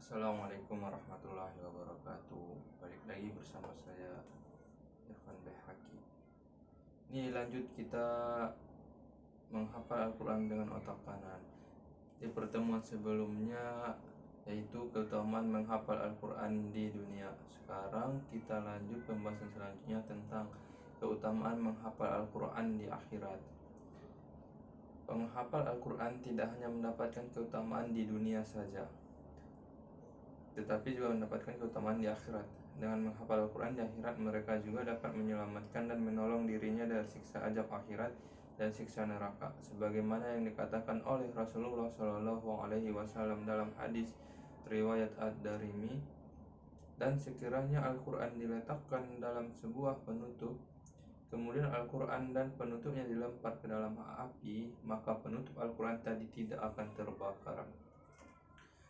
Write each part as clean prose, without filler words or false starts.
Assalamualaikum warahmatullahi wabarakatuh. Balik lagi bersama saya Irfan Behaki. Ini lanjut kita menghafal Al-Quran dengan otak kanan. Di pertemuan sebelumnya yaitu keutamaan menghafal Al-Quran di dunia. Sekarang kita lanjut pembahasan selanjutnya tentang keutamaan menghafal Al-Quran di akhirat. Penghafal Al-Quran tidak hanya mendapatkan keutamaan di dunia saja, tetapi juga mendapatkan keutamaan di akhirat. Dengan menghafal Al-Quran di akhirat, mereka juga dapat menyelamatkan dan menolong dirinya dari siksa azab akhirat dan siksa neraka, sebagaimana yang dikatakan oleh Rasulullah Shallallahu Alaihi Wasallam dalam hadis riwayat Ad-Darimi. Dan sekiranya Al-Quran diletakkan dalam sebuah penutup, kemudian Al-Quran dan penutupnya dilempar ke dalam api, maka penutup Al-Quran tadi tidak akan terbakar.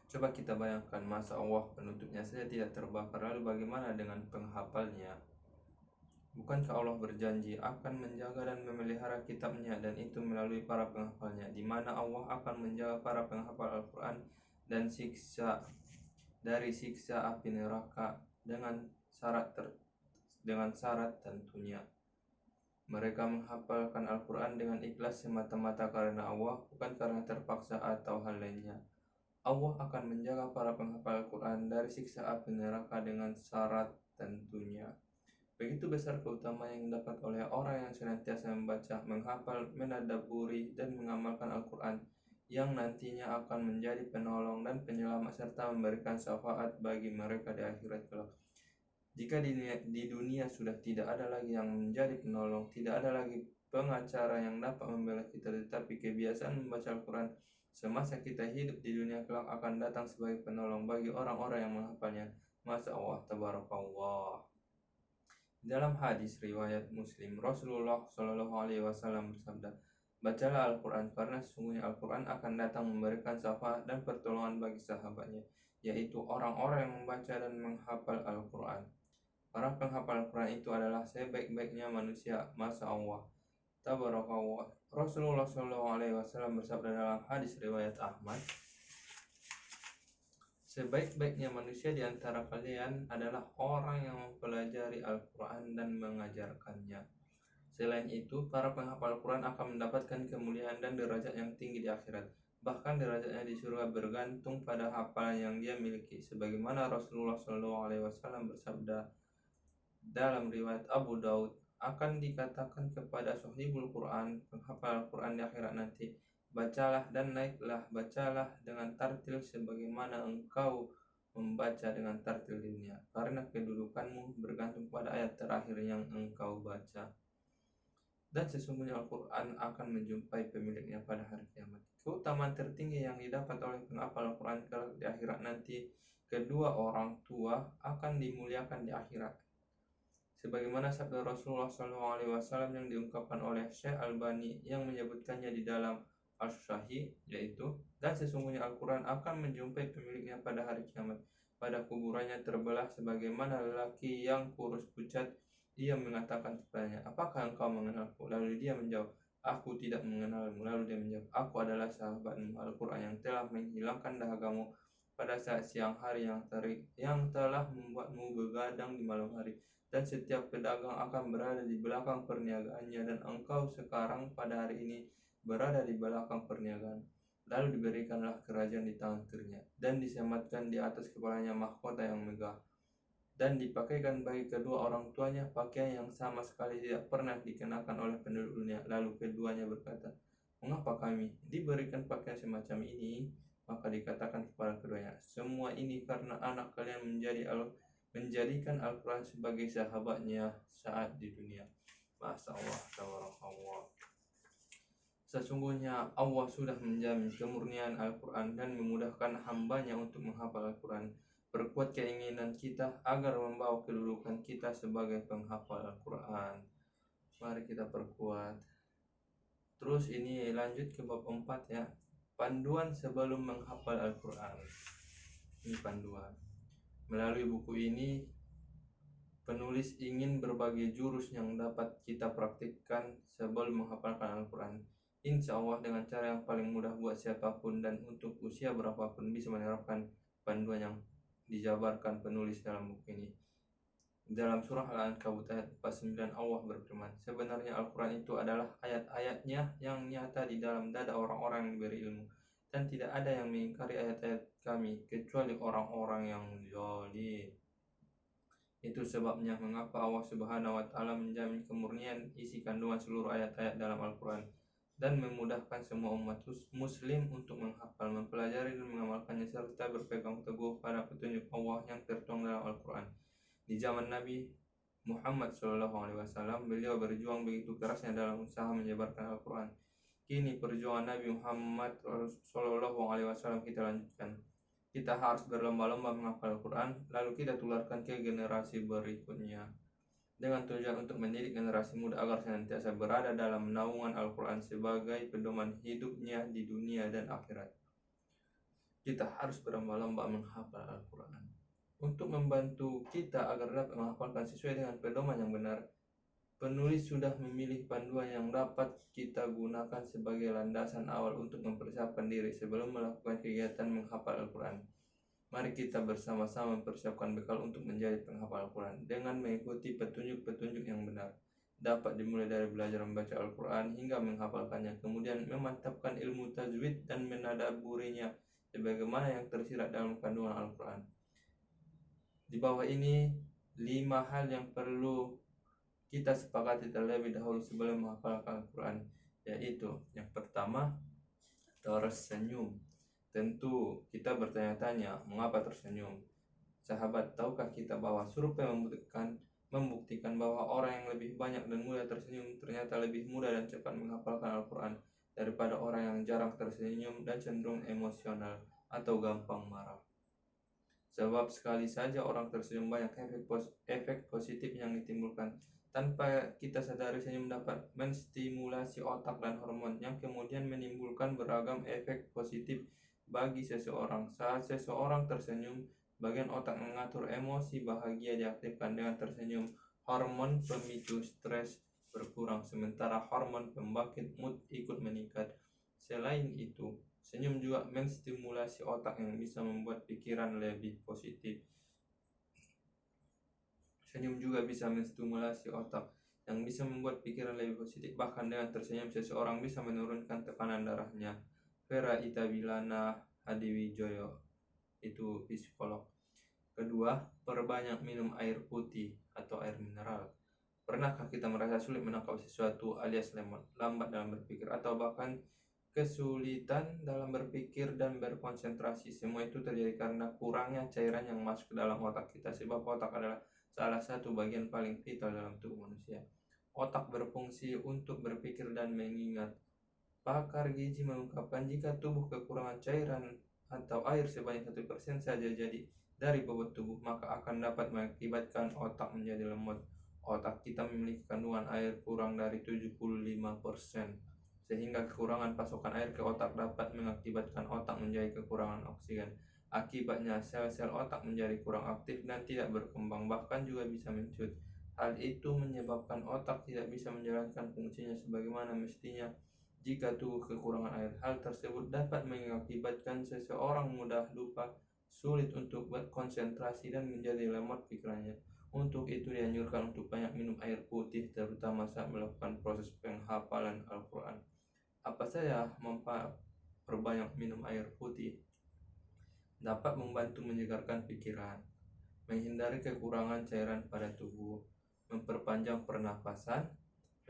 Coba kita bayangkan, masa Allah penutupnya saja tidak terbakar, lalu bagaimana dengan penghafalnya? Bukankah Allah berjanji akan menjaga dan memelihara kitabnya, dan itu melalui para penghafalnya, di mana Allah akan menjaga para penghafal Al-Quran dan dari siksa api neraka dengan syarat tentunya. Mereka menghafalkan Al-Quran dengan ikhlas semata-mata karena Allah, bukan karena terpaksa atau hal lainnya. Allah akan menjaga para penghafal Al-Quran dari siksa api neraka dengan syarat tentunya. Begitu besar keutamaan yang didapat oleh orang yang senantiasa membaca, menghafal, menadaburi, dan mengamalkan Al-Quran, yang nantinya akan menjadi penolong dan penyelamat serta memberikan syafaat bagi mereka di akhirat kelak. Jika di dunia sudah tidak ada lagi yang menjadi penolong, tidak ada lagi pengacara yang dapat membela kita, tetapi kebiasaan membaca Al-Quran semasa kita hidup di dunia kelak akan datang sebagai penolong bagi orang-orang yang menghafalnya. Masya Allah, tabarakallah. Dalam hadis riwayat Muslim, Rasulullah Shallallahu Alaihi Wasallam bersabda, bacalah Al-Quran karena sesungguhnya Al-Quran akan datang memberikan syafaat dan pertolongan bagi sahabatnya, yaitu orang-orang yang membaca dan menghafal Al-Quran. Para penghafal Al-Quran itu adalah sebaik-baiknya manusia. Masya Allah, tabarakallah. Rasulullah SAW bersabda dalam hadis riwayat Ahmad, sebaik-baiknya manusia di antara kalian adalah orang yang mempelajari Al-Quran dan mengajarkannya. Selain itu, para penghafal Al-Quran akan mendapatkan kemuliaan dan derajat yang tinggi di akhirat. Bahkan derajatnya di surga bergantung pada hafalan yang dia miliki, sebagaimana Rasulullah SAW bersabda dalam riwayat Abu Daud, akan dikatakan kepada sahibul Quran, penghafal Al-Quran di akhirat nanti, bacalah dan naiklah, bacalah dengan tartil sebagaimana engkau membaca dengan tartil di dunia, karena kedudukanmu bergantung pada ayat terakhir yang engkau baca. Dan sesungguhnya Al-Quran akan menjumpai pemiliknya pada hari kiamat. Keutamaan tertinggi yang didapat oleh penghafal Al-Quran di akhirat nanti, kedua orang tua akan dimuliakan di akhirat, sebagaimana sabda Rasulullah SAW yang diungkapkan oleh Syekh Albani yang menyebutkannya di dalam As-Sahih, yaitu, dan sesungguhnya Al-Quran akan menjumpai pemiliknya pada hari kiamat. Pada kuburannya terbelah sebagaimana lelaki yang kurus pucat. Ia mengatakan kepadanya, apakah engkau mengenalku? Lalu dia menjawab, aku tidak mengenalmu. Lalu dia menjawab, aku adalah sahabatmu Al-Quran yang telah menghilangkan dahagamu pada saat siang hari yang terik, yang telah membuatmu begadang di malam hari, dan setiap pedagang akan berada di belakang perniagaannya, dan engkau sekarang pada hari ini berada di belakang perniagaan. Lalu diberikanlah kerajaan di tangan kirinya, dan disematkan di atas kepalanya mahkota yang megah, dan dipakaikan bagi kedua orang tuanya pakaian yang sama sekali tidak pernah dikenakan oleh penduduk dunia. Lalu keduanya berkata, mengapa kami diberikan pakaian semacam ini? Maka dikatakan kepada keduanya, semua ini karena anak kalian menjadikan Al-Quran sebagai sahabatnya saat di dunia. Masya Allah, tabarakallah. Sesungguhnya Allah sudah menjamin kemurnian Al-Quran dan memudahkan hambanya untuk menghafal Al-Quran. Perkuat keinginan kita agar membawa kedudukan kita sebagai penghafal Al-Quran. Mari kita perkuat. Terus ini lanjut ke bab 4 ya. Panduan sebelum menghafal Al-Quran. Ini panduan. Melalui buku ini, penulis ingin berbagi jurus yang dapat kita praktikkan sebelum menghafalkan Al-Quran. Insya Allah dengan cara yang paling mudah buat siapapun dan untuk usia berapapun bisa menerapkan panduan yang dijabarkan penulis dalam buku ini. Dalam surah Al-Ankabut ayat 49 Allah berfirman, sebenarnya Al-Quran itu adalah ayat-ayatnya yang nyata di dalam dada orang-orang yang diberi ilmu, dan tidak ada yang mengingkari ayat-ayat kami kecuali orang-orang yang zalim. Itu sebabnya mengapa Allah Subhanahu wa Ta'ala menjamin kemurnian isi kandungan seluruh ayat-ayat dalam Al-Quran dan memudahkan semua umat muslim untuk menghafal, mempelajari dan mengamalkannya serta berpegang teguh pada petunjuk Allah yang tertuang dalam Al-Quran. Di zaman Nabi Muhammad SAW, beliau berjuang begitu kerasnya dalam usaha menyebarkan Al-Quran. Kini perjuangan Nabi Muhammad SAW kita lanjutkan. Kita harus berlomba-lomba menghafal Al-Quran, lalu kita tularkan ke generasi berikutnya, dengan tujuan untuk mendidik generasi muda agar senantiasa berada dalam naungan Al-Quran sebagai pedoman hidupnya di dunia dan akhirat. Kita harus berlomba-lomba menghafal Al-Quran. Untuk membantu kita agar dapat menghafalkan sesuai dengan pedoman yang benar, penulis sudah memilih panduan yang dapat kita gunakan sebagai landasan awal untuk mempersiapkan diri sebelum melakukan kegiatan menghafal Al-Quran. Mari kita bersama-sama mempersiapkan bekal untuk menjadi penghafal Al-Quran dengan mengikuti petunjuk-petunjuk yang benar. Dapat dimulai dari belajar membaca Al-Quran hingga menghafalkannya, kemudian memantapkan ilmu tajwid dan menadaburinya sebagaimana yang tersirat dalam kandungan Al-Quran. Di bawah ini 5 hal yang perlu kita sepakati terlebih dahulu sebelum menghafalkan Al-Quran, yaitu yang pertama, tersenyum. Tentu kita bertanya-tanya, mengapa tersenyum? Sahabat, tahukah kita bahwa survei membuktikan bahwa orang yang lebih banyak dan mudah tersenyum ternyata lebih mudah dan cepat menghafalkan Al-Quran daripada orang yang jarang tersenyum dan cenderung emosional atau gampang marah. Sebab sekali saja orang tersenyum, banyak efek positif yang ditimbulkan. Tanpa kita sadari, senyum dapat menstimulasi otak dan hormon yang kemudian menimbulkan beragam efek positif bagi seseorang. Saat seseorang tersenyum, bagian otak mengatur emosi bahagia diaktifkan. Dengan tersenyum, hormon pemicu stres berkurang, sementara hormon pembangkit mood ikut meningkat. Selain itu, senyum juga menstimulasi otak yang bisa membuat pikiran lebih positif. Senyum juga bisa menstimulasi otak yang bisa membuat pikiran lebih positif. Bahkan dengan tersenyum, seseorang bisa menurunkan tekanan darahnya. Vera Itabilana Hadiwijoyo, itu psikolog. Kedua, perbanyak minum air putih atau air mineral. Pernahkah kita merasa sulit menangkap sesuatu alias lambat dalam berpikir atau bahkan kesulitan dalam berpikir dan berkonsentrasi? Semua itu terjadi karena kurangnya cairan yang masuk ke dalam otak kita, sebab otak adalah salah satu bagian paling vital dalam tubuh manusia. Otak berfungsi untuk berpikir dan mengingat. Pakar gizi mengungkapkan jika tubuh kekurangan cairan atau air sebanyak 1% saja jadi dari bobot tubuh, maka akan dapat mengakibatkan otak menjadi lemot. Otak kita memiliki kandungan air kurang dari 75%, sehingga kekurangan pasokan air ke otak dapat mengakibatkan otak menjadi kekurangan oksigen. Akibatnya, sel-sel otak menjadi kurang aktif dan tidak berkembang, bahkan juga bisa mencut. Hal itu menyebabkan otak tidak bisa menjalankan fungsinya sebagaimana mestinya jika tubuh kekurangan air. Hal tersebut dapat mengakibatkan seseorang mudah lupa, sulit untuk berkonsentrasi, dan menjadi lemot pikirannya. Untuk itu dianjurkan untuk banyak minum air putih, terutama saat melakukan proses penghafalan Al-Quran. Apa saja manfaat perbanyak minum air putih? Dapat membantu menyegarkan pikiran, menghindari kekurangan cairan pada tubuh, memperpanjang pernapasan,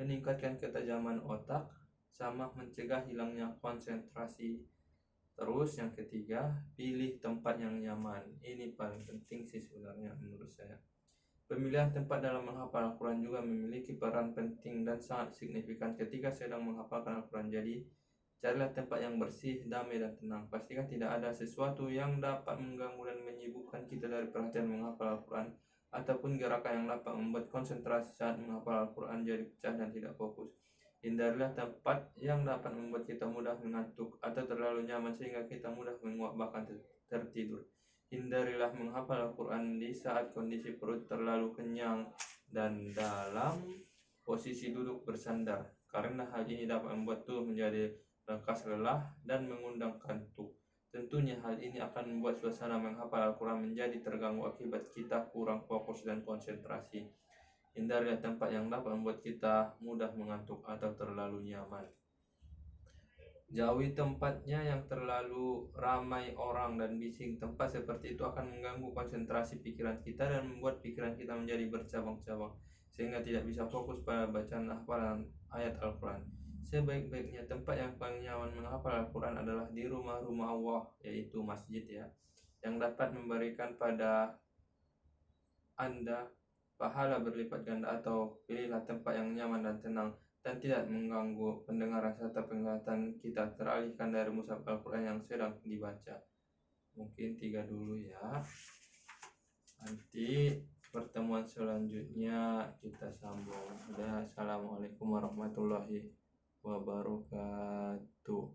meningkatkan ketajaman otak, sama mencegah hilangnya konsentrasi. Terus yang ketiga, pilih tempat yang nyaman. Ini paling penting sih sebenarnya menurut saya. Pemilihan tempat dalam menghafal Al-Quran juga memiliki peran penting dan sangat signifikan ketika sedang menghafalkan Al-Quran. Jadi, carilah tempat yang bersih, damai, dan tenang. Pastikan tidak ada sesuatu yang dapat mengganggu dan menyibukkan kita dari perhatian menghafal Al-Quran, ataupun gerakan yang dapat membuat konsentrasi saat menghafal Al-Quran jadi pecah dan tidak fokus. Hindarilah tempat yang dapat membuat kita mudah mengantuk atau terlalu nyaman sehingga kita mudah menguap bahkan tertidur. Hindarilah menghafal Al-Quran di saat kondisi perut terlalu kenyang dan dalam posisi duduk bersandar, karena hal ini dapat membuat tubuh menjadi lekas lelah dan mengundang kantuk. Tentunya hal ini akan membuat suasana menghafal Al-Quran menjadi terganggu akibat kita kurang fokus dan konsentrasi. Hindari tempat yang dapat membuat kita mudah mengantuk atau terlalu nyaman. Jauhi tempatnya yang terlalu ramai orang dan bising. Tempat seperti itu akan mengganggu konsentrasi pikiran kita dan membuat pikiran kita menjadi bercabang-cabang, sehingga tidak bisa fokus pada bacaan hafalan ayat Al-Quran. Sebaik-baiknya tempat yang paling nyaman menghafal Al-Quran adalah di rumah-rumah Allah, yaitu masjid ya, yang dapat memberikan pada Anda pahala berlipat ganda. Atau pilihlah tempat yang nyaman dan tenang dan tidak mengganggu pendengaran serta penglihatan kita, teralihkan dari mushaf Al-Quran yang sedang dibaca. Mungkin 3 dulu ya. Nanti pertemuan selanjutnya kita sambung. Assalamualaikum warahmatullahi wabarakatuh.